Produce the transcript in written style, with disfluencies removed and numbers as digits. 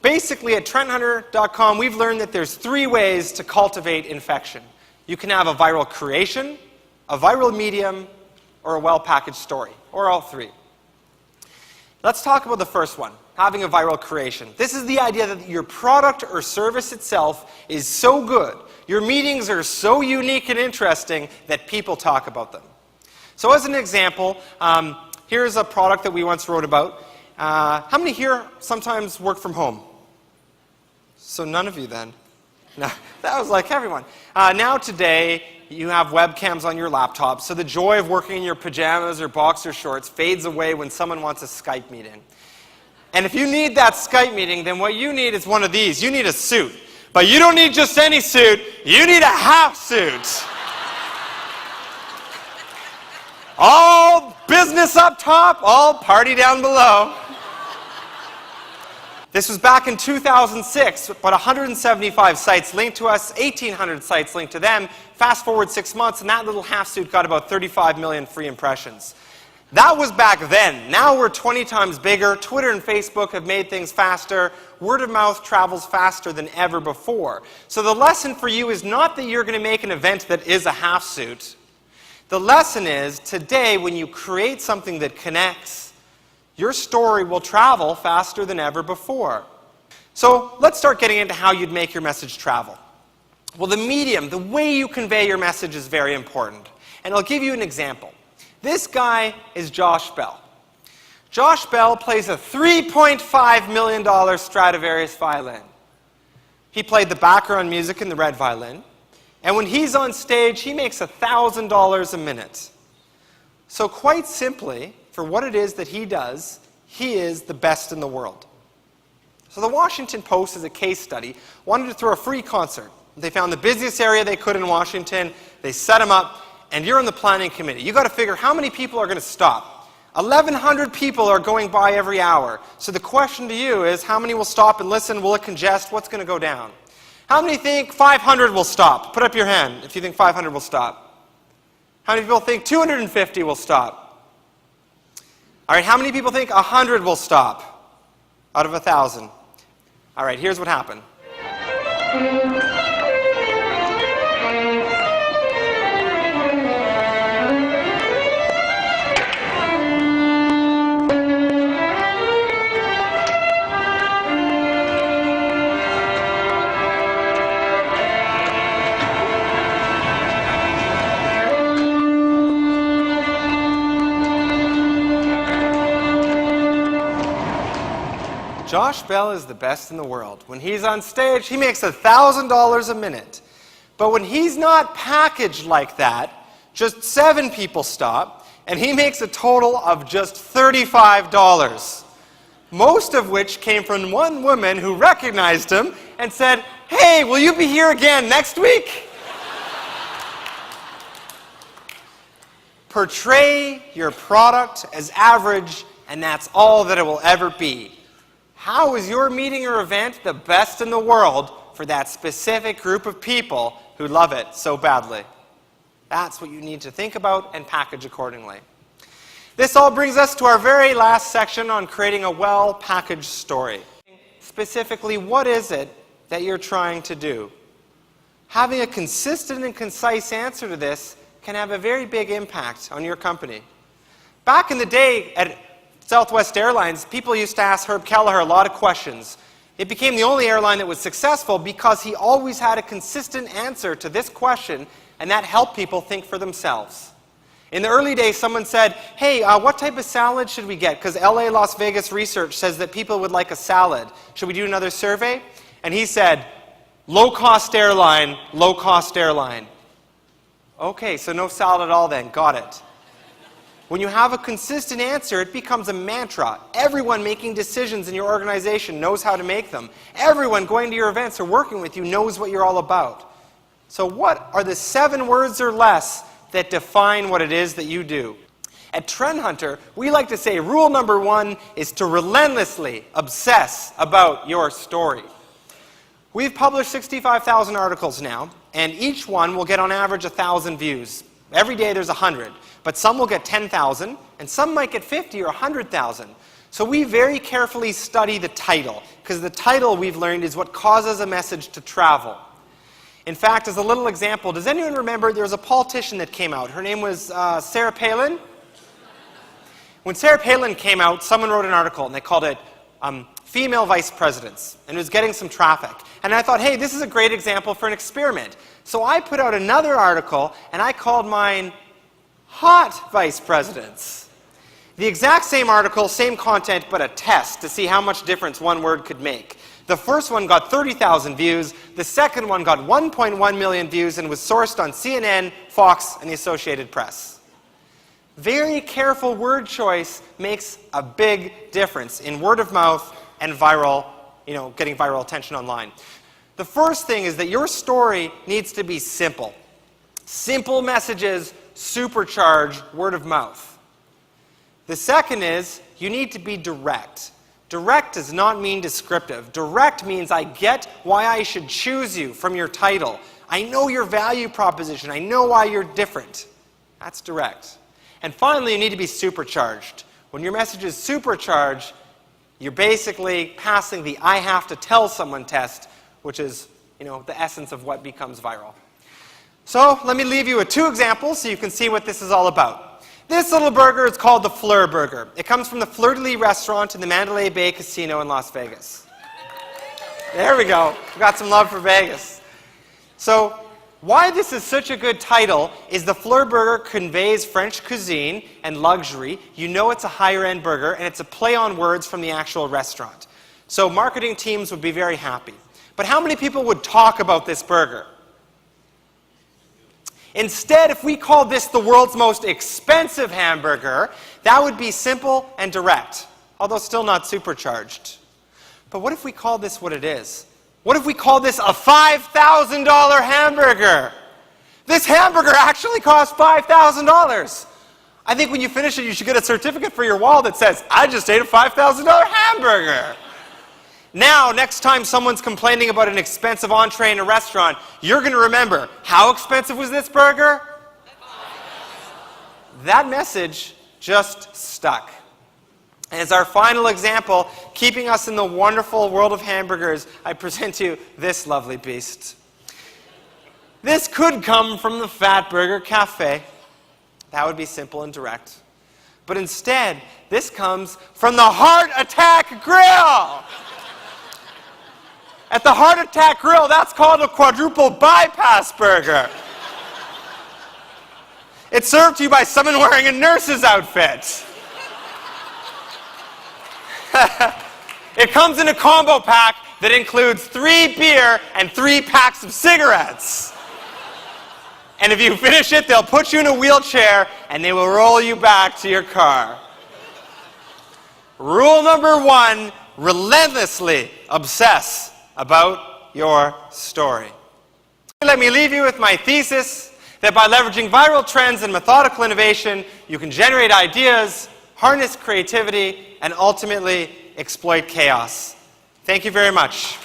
Basically, at trendhunter.com, we've learned that there's 3 ways to cultivate infection. You can have a viral creation, a viral medium, or a well-packaged story, or all 3. Let's talk about the first one, having a viral creation. This is the idea that your product or service itself is so good, your meetings are so unique and interesting that people talk about them. So as an example, here's a product that we once wrote about. How many here sometimes work from home? So none of you then. No, that was like everyone. Now today, you have webcams on your laptop, so the joy of working in your pajamas or boxer shorts fades away when someone wants a Skype meeting. And if you need that Skype meeting, then what you need is one of these. You need a suit. But you don't need just any suit, you need a half suit. All business up top, all party down below. This was back in 2006, but 175 sites linked to us, 1,800 sites linked to them. Fast forward 6 months, and that little half suit got about 35 million free impressions. That was back then. Now we're 20 times bigger. Twitter and Facebook have made things faster. Word of mouth travels faster than ever before. So the lesson for you is not that you're going to make an event that is a half suit. The lesson is, today, when you create something that connects, your story will travel faster than ever before. So let's start getting into how you'd make your message travel. Well, the medium, the way you convey your message is very important. And I'll give you an example. This guy is Josh Bell. Josh Bell plays a $3.5 million Stradivarius violin. He played the background music in the red violin. And when he's on stage, he makes $1,000 a minute. So quite simply, for what it is that he does, he is the best in the world. So the Washington Post, as a case study, wanted to throw a free concert. They found the busiest area they could in Washington. They set him up, and you're on the planning committee. You've got to figure how many people are going to stop. 1,100 people are going by every hour. So the question to you is, how many will stop and listen? Will it congest? What's going to go down? How many think 500 will stop? Put up your hand if you think 500 will stop. How many people think 250 will stop? All right, how many people think 100 will stop out of 1,000? All right, here's what happened. Josh Bell is the best in the world. When he's on stage, he makes $1,000 a minute. But when he's not packaged like that, just 7 people stop, and he makes a total of just $35. Most of which came from one woman who recognized him and said, "Hey, will you be here again next week?" Portray your product as average, and that's all that it will ever be. How is your meeting or event the best in the world for that specific group of people who love it so badly? That's what you need to think about and package accordingly. This all brings us to our very last section on creating a well-packaged story. Specifically, what is it that you're trying to do? Having a consistent and concise answer to this can have a very big impact on your company. Back in the day at Southwest Airlines, people used to ask Herb Kelleher a lot of questions. It became the only airline that was successful because he always had a consistent answer to this question, and that helped people think for themselves. In the early days, someone said, "Hey, what type of salad should we get? Because LA Las Vegas research says that people would like a salad. Should we do another survey?" And he said, "Low-cost airline, low-cost airline." Okay, so no salad at all then. Got it. When you have a consistent answer, it becomes a mantra. Everyone making decisions in your organization knows how to make them. Everyone going to your events or working with you knows what you're all about. So what are the 7 words or less that define what it is that you do? At Trend Hunter, we like to say rule number 1 is to relentlessly obsess about your story. We've published 65,000 articles now, and each one will get on average 1,000 views. Every day there's 100, but some will get 10,000, and some might get 50 or 100,000. So we very carefully study the title, because the title, we've learned, is what causes a message to travel. In fact, as a little example, does anyone remember there was a politician that came out? Her name was Sarah Palin. When Sarah Palin came out, someone wrote an article, and they called it Female Vice Presidents, and it was getting some traffic. And I thought, hey, this is a great example for an experiment. So I put out another article, and I called mine Hot Vice Presidents. The exact same article, same content, but a test to see how much difference one word could make. The first one got 30,000 views. The second one got 1.1 million views and was sourced on CNN, Fox, and the Associated Press. Very careful word choice makes a big difference in word of mouth and viral, getting viral attention online. The first thing is that your story needs to be simple. Simple messages supercharge word of mouth. The second is you need to be direct. Direct does not mean descriptive. Direct means I get why I should choose you from your title. I know your value proposition. I know why you're different. That's direct. And finally, you need to be supercharged. When your message is supercharged, you're basically passing the I have to tell someone test, which is, the essence of what becomes viral. So let me leave you with 2 examples so you can see what this is all about. This little burger is called the Fleur Burger. It comes from the Fleur de Lis restaurant in the Mandalay Bay Casino in Las Vegas. There we go. We got some love for Vegas. So why this is such a good title is the Fleur Burger conveys French cuisine and luxury. You know it's a higher-end burger, and it's a play on words from the actual restaurant. So marketing teams would be very happy. But how many people would talk about this burger? Instead, if we called this the world's most expensive hamburger, that would be simple and direct, although still not supercharged. But what if we call this what it is? What if we call this a $5,000 hamburger? This hamburger actually costs $5,000. I think when you finish it, you should get a certificate for your wall that says, I just ate a $5,000 hamburger. Now, next time someone's complaining about an expensive entree in a restaurant, you're going to remember, how expensive was this burger? That message just stuck. And as our final example, keeping us in the wonderful world of hamburgers, I present to you this lovely beast. This could come from the Fat Burger Cafe. That would be simple and direct. But instead, this comes from the Heart Attack Grill. At the Heart Attack Grill, that's called a quadruple bypass burger. It's served to you by someone wearing a nurse's outfit. It comes in a combo pack that includes 3 beer and 3 packs of cigarettes. And if you finish it, they'll put you in a wheelchair and they will roll you back to your car. Rule number 1, relentlessly obsess about your story. Let me leave you with my thesis that by leveraging viral trends and methodical innovation, you can generate ideas, harness creativity, and ultimately exploit chaos. Thank you very much.